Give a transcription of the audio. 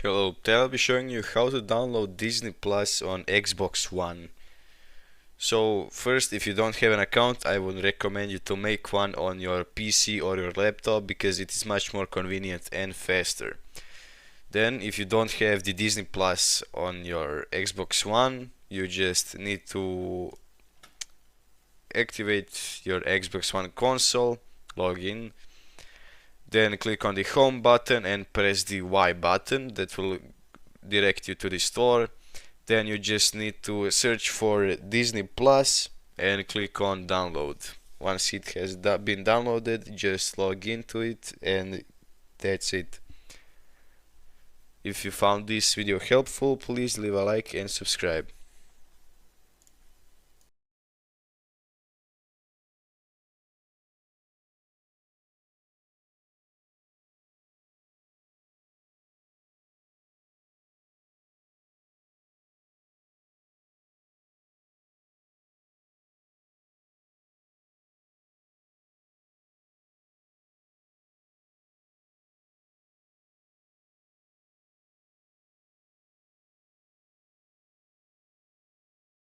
Hello, today I'll be showing you how to download Disney Plus on Xbox One. So first, if you don't have an account, I would recommend you to make one on your PC or your laptop because it is much more convenient and faster. Then, if you don't have the Disney Plus on your Xbox One, you just need to activate your Xbox One console, log in, then click on the home button and press the Y button. That will direct you to the store. Then you just need to search for Disney Plus and click on download. Once it has been downloaded, just log into it and that's it. If you found this video helpful, please leave a like and subscribe.